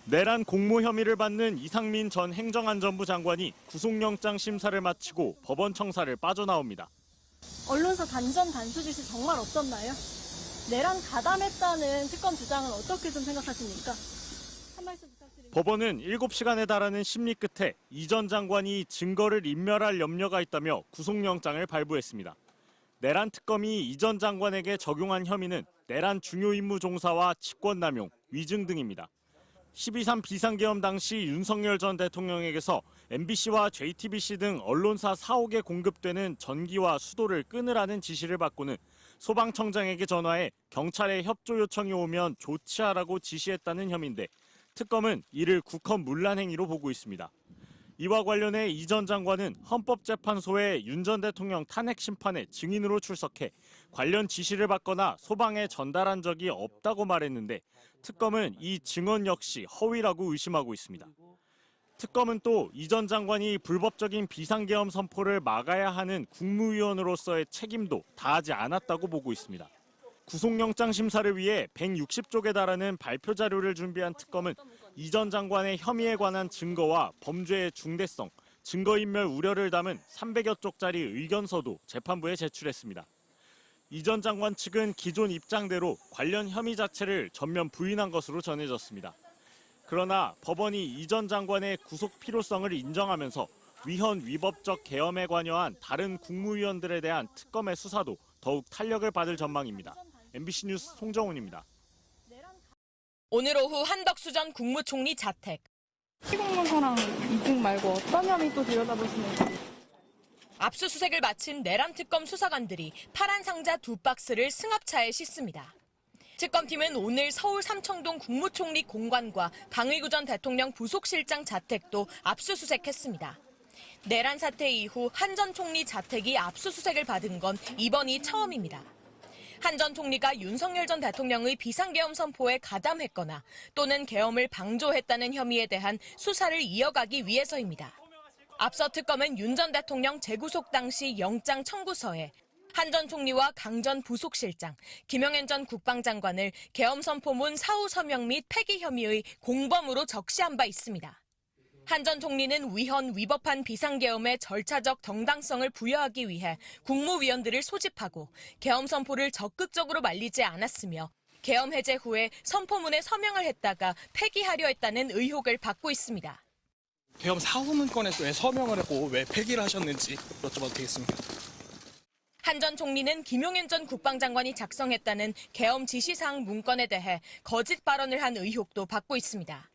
내란 공모 혐의를 받는 이상민 전 행정안전부 장관이 구속영장 심사를 마치고 법원 청사를 빠져나옵니다. 언론사 단전 단수짓이 정말 없었나요? 내란 가담했다는 특검 주장은 어떻게 좀 생각하십니까? 한 말씀 부탁드립니다. 법원은 7시간에 달하는 심리 끝에 이 전 장관이 증거를 인멸할 염려가 있다며 구속영장을 발부했습니다. 내란 특검이 이 전 장관에게 적용한 혐의는 내란 중요 임무 종사와 직권남용, 위증 등입니다. 12.3 비상계엄 당시 윤석열 전 대통령에게서 MBC와 JTBC 등 언론사 4억에 공급되는 전기와 수도를 끊으라는 지시를 받고는 소방청장에게 전화해 경찰에 협조 요청이 오면 조치하라고 지시했다는 혐의인데 특검은 이를 국헌 문란 행위로 보고 있습니다. 이와 관련해 이 전 장관은 헌법재판소에 윤 전 대통령 탄핵 심판에 증인으로 출석해 관련 지시를 받거나 소방에 전달한 적이 없다고 말했는데 특검은 이 증언 역시 허위라고 의심하고 있습니다. 특검은 또 이 전 장관이 불법적인 비상계엄 선포를 막아야 하는 국무위원으로서의 책임도 다하지 않았다고 보고 있습니다. 구속영장 심사를 위해 160쪽에 달하는 발표 자료를 준비한 특검은 이 전 장관의 혐의에 관한 증거와 범죄의 중대성, 증거인멸 우려를 담은 300여 쪽짜리 의견서도 재판부에 제출했습니다. 이 전 장관 측은 기존 입장대로 관련 혐의 자체를 전면 부인한 것으로 전해졌습니다. 그러나 법원이 이 전 장관의 구속 필요성을 인정하면서 위헌 위법적 계엄에 관여한 다른 국무위원들에 대한 특검의 수사도 더욱 탄력을 받을 전망입니다. MBC 뉴스 송정훈입니다. 오늘 오후 한덕수 전 국무총리 자택. 피공문서랑 이직 말고 어떤 혐의 또 들여다보시는지. 압수수색을 마친 내란 특검 수사관들이 파란 상자 2박스를 승합차에 싣습니다. 특검팀은 오늘 서울 삼청동 국무총리 공관과 강의구 전 대통령 부속실장 자택도 압수수색했습니다. 내란 사태 이후 한 전 총리 자택이 압수수색을 받은 건 이번이 처음입니다. 한 전 총리가 윤석열 전 대통령의 비상계엄 선포에 가담했거나 또는 계엄을 방조했다는 혐의에 대한 수사를 이어가기 위해서입니다. 앞서 특검은 윤 전 대통령 재구속 당시 영장 청구서에 한 전 총리와 강 전 부속실장, 김영현 전 국방장관을 계엄 선포문 사후 서명 및 폐기 혐의의 공범으로 적시한 바 있습니다. 한 전 총리는 위헌 위법한 비상계엄의 절차적 정당성을 부여하기 위해 국무위원들을 소집하고 계엄 선포를 적극적으로 말리지 않았으며 계엄 해제 후에 선포문에 서명을 했다가 폐기하려 했다는 의혹을 받고 있습니다. 계엄 사후 문건에 왜 서명을 했고 왜 폐기를 하셨는지 여쭤봐도 되겠습니까? 한 전 총리는 김용현 전 국방장관이 작성했다는 계엄 지시사항 문건에 대해 거짓 발언을 한 의혹도 받고 있습니다.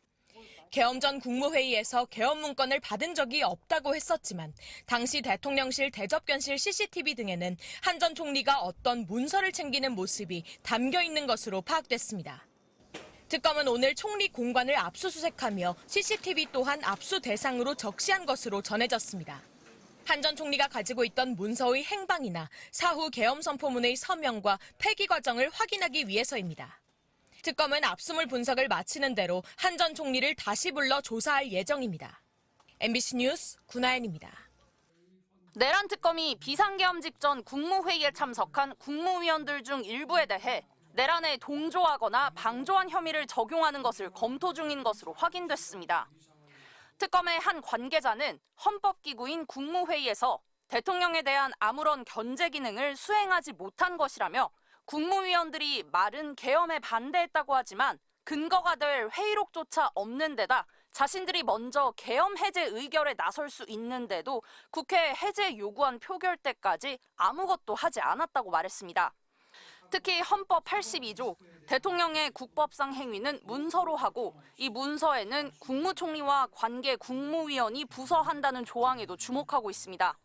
계엄 전 국무회의에서 계엄 문건을 받은 적이 없다고 했었지만 당시 대통령실 대접견실 CCTV 등에는 한 전 총리가 어떤 문서를 챙기는 모습이 담겨 있는 것으로 파악됐습니다. 특검은 오늘 총리 공관을 압수수색하며 CCTV 또한 압수 대상으로 적시한 것으로 전해졌습니다. 한 전 총리가 가지고 있던 문서의 행방이나 사후 계엄 선포문의 서명과 폐기 과정을 확인하기 위해서입니다. 특검은 압수물 분석을 마치는 대로 한 전 총리를 다시 불러 조사할 예정입니다. MBC 뉴스 구나연입니다. 내란 특검이 비상계엄 직전 국무회의에 참석한 국무위원들 중 일부에 대해 내란에 동조하거나 방조한 혐의를 적용하는 것을 검토 중인 것으로 확인됐습니다. 특검의 한 관계자는 헌법기구인 국무회의에서 대통령에 대한 아무런 견제 기능을 수행하지 못한 것이라며 국무위원들이 말은 계엄에 반대했다고 하지만 근거가 될 회의록조차 없는 데다 자신들이 먼저 계엄 해제 의결에 나설 수 있는데도 국회 해제 요구안 표결 때까지 아무것도 하지 않았다고 말했습니다. 특히 헌법 82조 대통령의 국법상 행위는 문서로 하고 이 문서에는 국무총리와 관계 국무위원이 부서한다는 조항에도 주목하고 있습니다.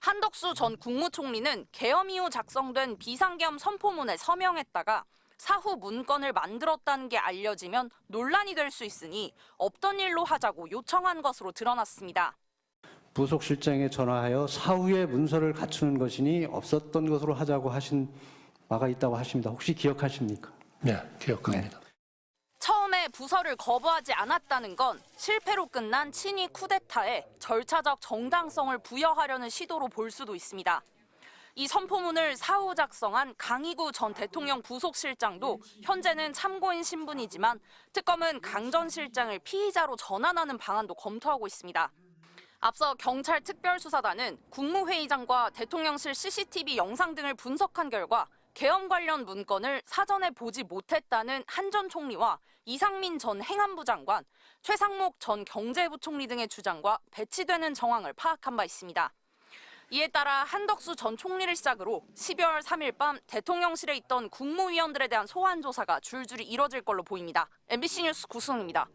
한덕수 전 국무총리는 계엄 이후 작성된 비상계엄 선포문에 서명했다가 사후 문건을 만들었다는 게 알려지면 논란이 될 수 있으니 없던 일로 하자고 요청한 것으로 드러났습니다. 부속실장에 전화하여 사후에 문서를 갖추는 것이니 없었던 것으로 하자고 하신 바가 있다고 하십니다. 혹시 기억하십니까? 네, 기억합니다. 처음에 부서를 거부하지 않았다는 건 실패로 끝난 친위 쿠데타에 절차적 정당성을 부여하려는 시도로 볼 수도 있습니다. 이 선포문을 사후 작성한 강희구 전 대통령 부속실장도 현재는 참고인 신분이지만 특검은 강 전 실장을 피의자로 전환하는 방안도 검토하고 있습니다. 앞서 경찰 특별수사단은 국무회의장과 대통령실 CCTV 영상 등을 분석한 결과 계엄 관련 문건을 사전에 보지 못했다는 한 전 총리와 이상민 전 행안부 장관, 최상목 전 경제부총리 등의 주장과 배치되는 정황을 파악한 바 있습니다. 이에 따라 한덕수 전 총리를 시작으로 12월 3일 밤 대통령실에 있던 국무위원들에 대한 소환 조사가 줄줄이 이뤄질 걸로 보입니다. MBC 뉴스 구수홍입니다.